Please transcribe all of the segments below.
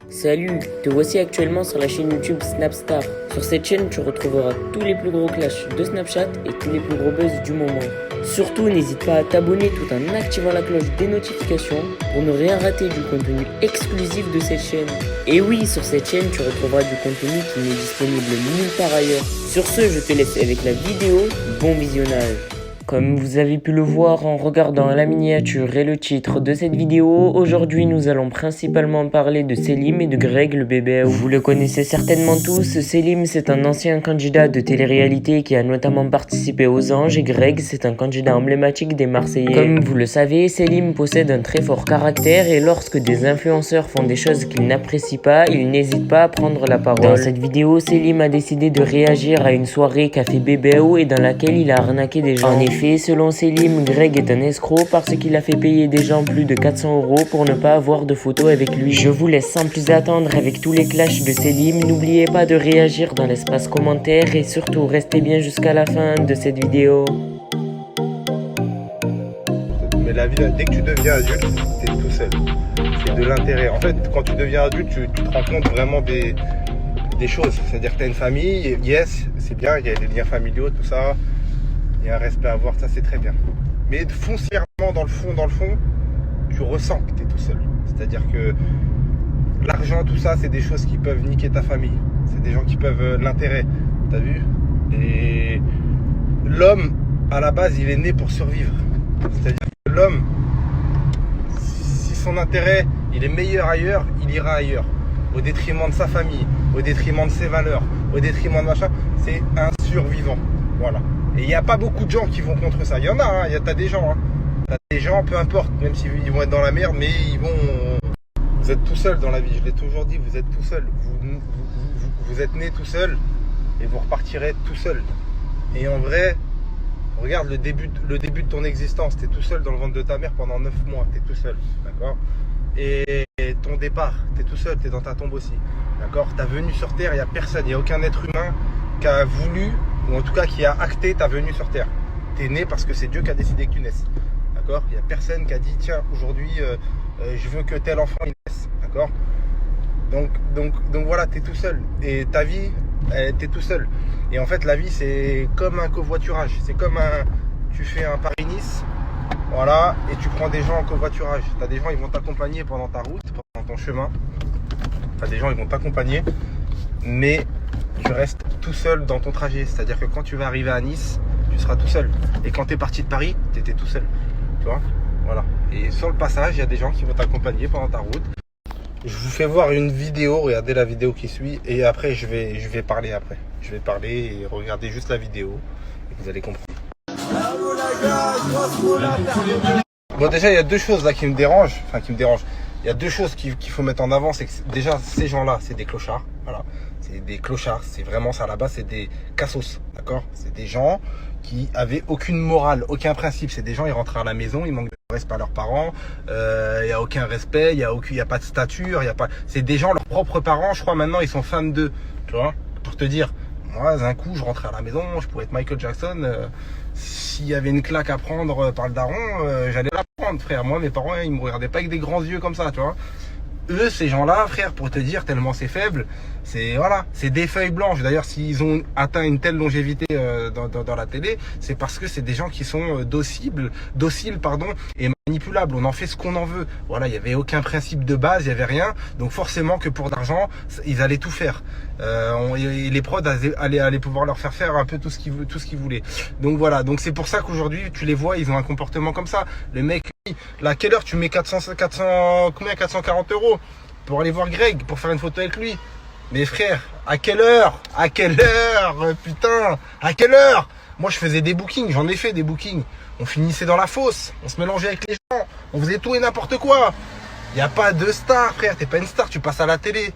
Salut, te voici actuellement sur la chaîne YouTube Snapstar. Sur cette chaîne, tu retrouveras tous les plus gros clashs de Snapchat et tous les plus gros buzz du moment. Surtout, n'hésite pas à t'abonner tout en activant la cloche des notifications pour ne rien rater du contenu exclusif de cette chaîne. Et oui, sur cette chaîne, tu retrouveras du contenu qui n'est disponible nulle part ailleurs. Sur ce, je te laisse avec la vidéo. Bon visionnage. Comme vous avez pu le voir en regardant la miniature et le titre de cette vidéo, aujourd'hui nous allons principalement parler de Selim et de Greg le bébé. Vous le connaissez certainement tous, Selim c'est un ancien candidat de télé-réalité qui a notamment participé aux Anges et Greg c'est un candidat emblématique des Marseillais. Comme vous le savez, Selim possède un très fort caractère et lorsque des influenceurs font des choses qu'il n'apprécie pas, il n'hésite pas à prendre la parole. Dans cette vidéo, Selim a décidé de réagir à une soirée qu'a fait Bébéo et dans laquelle il a arnaqué des gens. En effet, selon Selim, Greg est un escroc parce qu'il a fait payer des gens plus de 400 € pour ne pas avoir de photos avec lui. Je vous laisse sans plus attendre avec tous les clashs de Selim. N'oubliez pas de réagir dans l'espace commentaire et surtout restez bien jusqu'à la fin de cette vidéo. Mais la vie, dès que tu deviens adulte, tu es tout seul. C'est de l'intérêt. En fait, quand tu deviens adulte, tu te rends compte vraiment des choses. C'est-à-dire que tu as une famille, yes, c'est bien, il y a des liens familiaux, tout ça. Il y a un respect à avoir, ça c'est très bien. Mais foncièrement, dans le fond, tu ressens que tu es tout seul. C'est-à-dire que l'argent, tout ça, c'est des choses qui peuvent niquer ta famille. C'est des gens qui peuvent l'intérêt. T'as vu? Et l'homme, à la base, il est né pour survivre. C'est-à-dire que l'homme, si son intérêt, il est meilleur ailleurs, il ira ailleurs. Au détriment de sa famille, au détriment de ses valeurs, au détriment de machin. C'est un survivant. Voilà. Et il n'y a pas beaucoup de gens qui vont contre ça. Il y en a, hein, t'as des gens. Hein. T'as des gens, peu importe, même s'ils vont être dans la merde, mais ils vont... Vous êtes tout seul dans la vie, je l'ai toujours dit, vous êtes tout seul. Vous êtes né tout seul et vous repartirez tout seul. Et en vrai, regarde le début de ton existence. T'es tout seul dans le ventre de ta mère pendant 9 mois. T'es tout seul, d'accord? Et ton départ, t'es tout seul, t'es dans ta tombe aussi. D'accord? T'as venu sur Terre, il n'y a personne, il n'y a aucun être humain qui a voulu, ou en tout cas qui a acté ta venue sur Terre. T'es né parce que c'est Dieu qui a décidé que tu naisses. D'accord? Il n'y a personne qui a dit, tiens, aujourd'hui, je veux que tel enfant il naisse. D'accord? Donc voilà, t'es tout seul. Et ta vie, t'es tout seul. Et en fait, la vie, c'est comme un covoiturage. C'est comme tu fais un Paris-Nice, voilà, et tu prends des gens en covoiturage. T'as des gens, ils vont t'accompagner pendant ta route, pendant ton chemin. T'as des gens, ils vont t'accompagner, mais tu restes tout seul dans ton trajet. C'est-à-dire que quand tu vas arriver à Nice, tu seras tout seul. Et quand tu es parti de Paris, tu étais tout seul. Tu vois? Voilà. Et sur le passage, il y a des gens qui vont t'accompagner pendant ta route. Je vous fais voir une vidéo, regardez la vidéo qui suit. Et après, je vais parler après. Je vais parler et regardez juste la vidéo. Et vous allez comprendre. Bon, déjà, il y a deux choses là qui me dérangent. Enfin, qui me dérangent. Il y a deux choses qu'il faut mettre en avant. C'est que déjà, ces gens-là, c'est des clochards. Voilà. C'est des clochards, c'est vraiment ça là-bas, c'est des cassos, d'accord? C'est des gens qui avaient aucune morale, aucun principe. C'est des gens, ils rentrent à la maison, ils manquent de respect à leurs parents, il n'y a aucun respect, il y a pas de stature, il y a pas. C'est des gens, leurs propres parents, je crois maintenant, ils sont fans d'eux, tu vois? Pour te dire, moi, d'un coup, je rentrais à la maison, je pourrais être Michael Jackson. S'il y avait une claque à prendre par le daron, j'allais la prendre, frère. Moi, mes parents, ils me regardaient pas avec des grands yeux comme ça, tu vois? Eux, ces gens-là, frère, pour te dire, tellement c'est faible, c'est voilà, c'est des feuilles blanches. D'ailleurs, s'ils ont atteint une telle longévité dans la télé, c'est parce que c'est des gens qui sont dociles, et manipulables. On en fait ce qu'on en veut. Voilà, il y avait aucun principe de base, il y avait rien. Donc forcément que pour d'argent, ils allaient tout faire. Les prods allaient pouvoir leur faire un peu tout ce qu'ils voulaient. Donc voilà. Donc c'est pour ça qu'aujourd'hui, tu les vois, ils ont un comportement comme ça. Le mec, là, à quelle heure tu mets 440 € pour aller voir Greg, pour faire une photo avec lui? Mais frère, à quelle heure? Putain, à quelle heure? Moi, je faisais des bookings, j'en ai fait des bookings. On finissait dans la fosse, on se mélangeait avec les gens, on faisait tout et n'importe quoi. Il n'y a pas de star, frère, t'es pas une star, tu passes à la télé.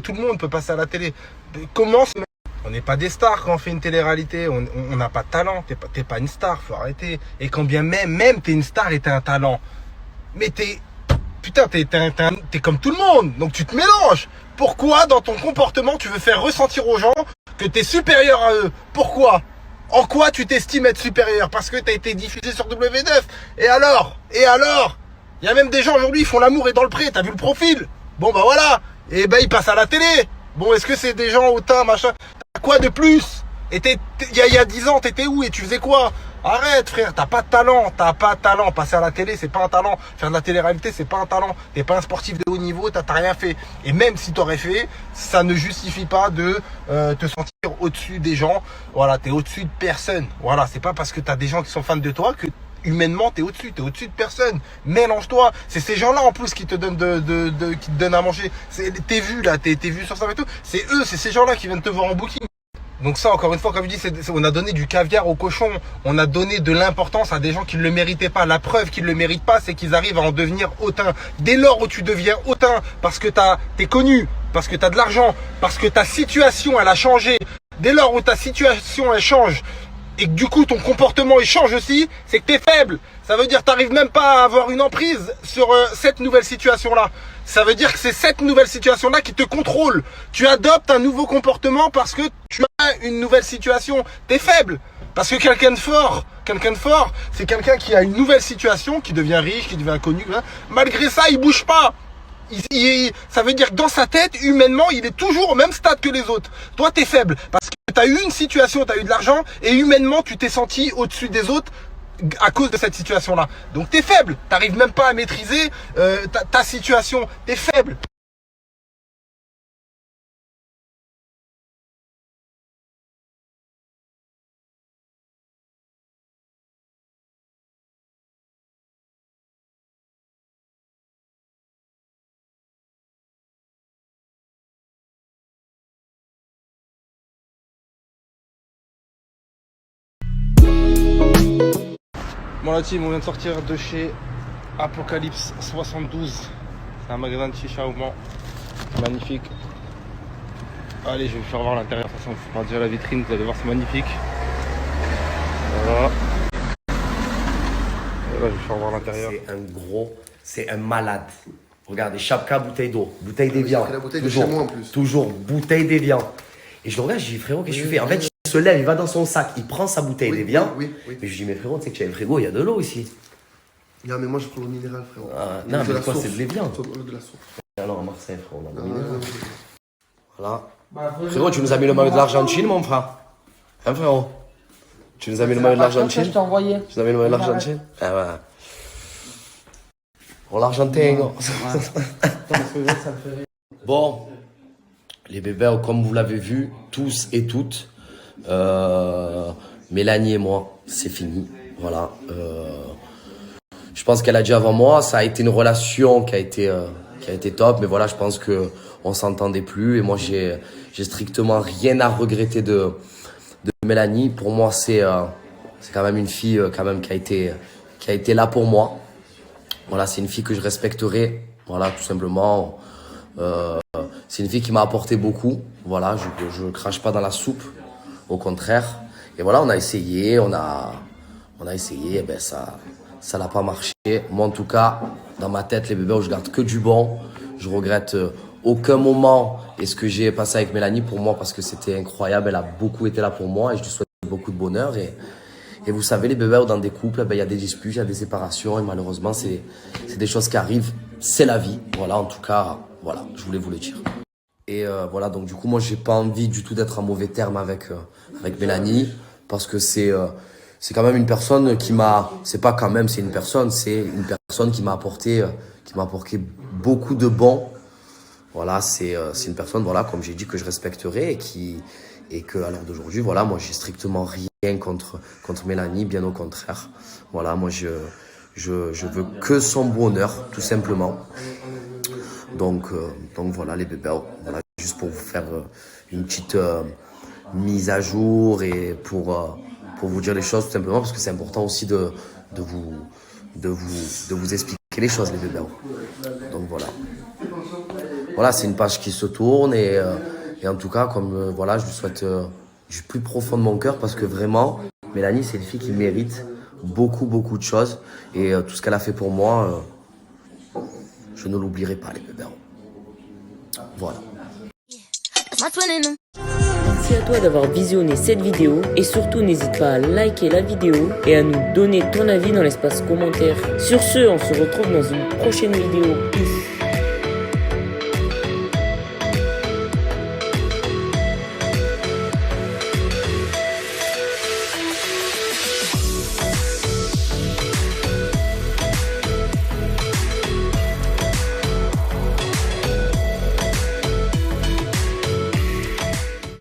Tout le monde peut passer à la télé. Comment se... On n'est pas des stars quand on fait une télé-réalité, on n'a pas de talent, t'es pas une star, faut arrêter. Et quand bien même t'es une star et t'es un talent, mais t'es comme tout le monde, donc tu te mélanges. Pourquoi dans ton comportement tu veux faire ressentir aux gens que t'es supérieur à eux? Pourquoi? En quoi tu t'estimes être supérieur? Parce que t'as été diffusé sur W9. Et alors? Il y a même des gens aujourd'hui, ils font l'amour et dans le pré, t'as vu le profil? Bon, bah voilà. Et ben, ils passent à la télé. Bon, est-ce que c'est des gens hautains, machin? T'as quoi de plus? Et il y a 10 ans, t'étais où et tu faisais quoi? Arrête, frère, t'as pas de talent, Passer à la télé, c'est pas un talent. Faire de la télé-réalité, c'est pas un talent. T'es pas un sportif de haut niveau, t'as rien fait. Et même si t'aurais fait, ça ne justifie pas de te sentir au-dessus des gens. Voilà, t'es au-dessus de personne. Voilà, c'est pas parce que t'as des gens qui sont fans de toi que humainement t'es au-dessus de personne. Mélange-toi. C'est ces gens-là en plus qui te donnent qui te donnent à manger. T'es vu là, t'es vu sur ça et tout. C'est eux, c'est ces gens-là qui viennent te voir en booking. Donc ça, encore une fois, comme je dis, on a donné du caviar aux cochons. On a donné de l'importance à des gens qui ne le méritaient pas. La preuve qu'ils ne le méritent pas, c'est qu'ils arrivent à en devenir hautain. Dès lors où tu deviens hautain, parce que t'es connu, parce que t'as de l'argent, parce que ta situation, elle a changé. Dès lors où ta situation, elle change, et que du coup, ton comportement, il change aussi, c'est que t'es faible. Ça veut dire que t'arrives même pas à avoir une emprise sur cette nouvelle situation-là. Ça veut dire que c'est cette nouvelle situation-là qui te contrôle. Tu adoptes un nouveau comportement parce que tu as une nouvelle situation. T'es faible. Parce que quelqu'un de fort, c'est quelqu'un qui a une nouvelle situation, qui devient riche, qui devient connu. Hein. Malgré ça, il bouge pas. Ça veut dire que dans sa tête, humainement, il est toujours au même stade que les autres. Toi, t'es faible. Parce que t'as eu une situation, t'as eu de l'argent, et humainement, tu t'es senti au-dessus des autres à cause de cette situation-là. Donc t'es faible, t'arrives même pas à maîtriser ta situation, t'es faible. Bon la team, on vient de sortir de chez Apocalypse 72. C'est un magasin de chicha au Mans. Magnifique. Allez, je vais vous faire voir l'intérieur. De toute façon, je vais déjà la vitrine, vous allez voir, c'est magnifique. Voilà. Et là, je vais vous faire voir l'intérieur. C'est un gros, c'est un malade. Regardez, Chapka, bouteille d'eau, bouteille d'évian. La bouteille toujours, de chez moi en plus. toujours, bouteille d'évian. Et je le regarde, je dis frérot, qu'est-ce que tu fais? En fait, il se lève, il va dans son sac, il prend sa bouteille d'évian. Oui. Mais je dis, mais frérot, tu sais que tu as un frigo, il y a de l'eau ici. Non, mais moi je prends l'eau minérale, frérot. Ah, non, mais quoi, c'est de l'évian. De la source. Alors, à Marseille, frérot, on a de l'eau minérale. Voilà. Frérot, tu nous as mis le maillot de l'Argentine, mon frère. Hein, frérot? Tu nous as mis le maillot de l'Argentine? Je t'ai envoyé. Tu nous as mis le maillot de l'Argentine? Ah ouais. Pour l'Argentin. Bon, les bébés, comme vous l'avez vu, tous et toutes, Mélanie et moi, c'est fini. Voilà. Je pense qu'elle a dit avant moi, ça a été une relation qui a été top, mais voilà, je pense que on s'entendait plus et moi j'ai strictement rien à regretter de Mélanie. Pour moi, c'est quand même une fille quand même qui a été là pour moi. Voilà, c'est une fille que je respecterai. Voilà, tout simplement. C'est une fille qui m'a apporté beaucoup. Voilà, je crache pas dans la soupe, au contraire. Et voilà, on a essayé, et ben ça n'a pas marché. Moi, en tout cas, dans ma tête, les bébés, je garde que du bon. Je regrette aucun moment et ce que j'ai passé avec Mélanie pour moi parce que c'était incroyable. Elle a beaucoup été là pour moi et je lui souhaite beaucoup de bonheur. Et vous savez, les bébés, dans des couples, il y a des disputes, il y a des séparations et malheureusement, c'est des choses qui arrivent. C'est la vie. Voilà, en tout cas, voilà, je voulais vous le dire. Et voilà, donc du coup, moi, j'ai pas envie du tout d'être en mauvais terme avec Mélanie parce que c'est quand même une personne qui m'a... C'est pas quand même, c'est une personne qui m'a apporté beaucoup de bon. Voilà, c'est une personne, voilà, comme j'ai dit, que je respecterai et que à l'heure d'aujourd'hui, voilà, moi, j'ai strictement rien contre Mélanie, bien au contraire. Voilà, moi, je veux que son bonheur, tout simplement. Donc voilà, les bébés, voilà, juste pour vous faire une petite mise à jour et pour vous dire les choses, tout simplement, parce que c'est important aussi de vous expliquer les choses, les bébés. Donc voilà. Voilà, c'est une page qui se tourne et en tout cas, comme voilà, je lui souhaite du plus profond de mon cœur parce que vraiment, Mélanie, c'est une fille qui mérite beaucoup de choses et tout ce qu'elle a fait pour moi, je ne l'oublierai pas, les bébés. Voilà. Merci à toi d'avoir visionné cette vidéo et surtout n'hésite pas à liker la vidéo et à nous donner ton avis dans l'espace commentaire. Sur ce, on se retrouve dans une prochaine vidéo. Peace.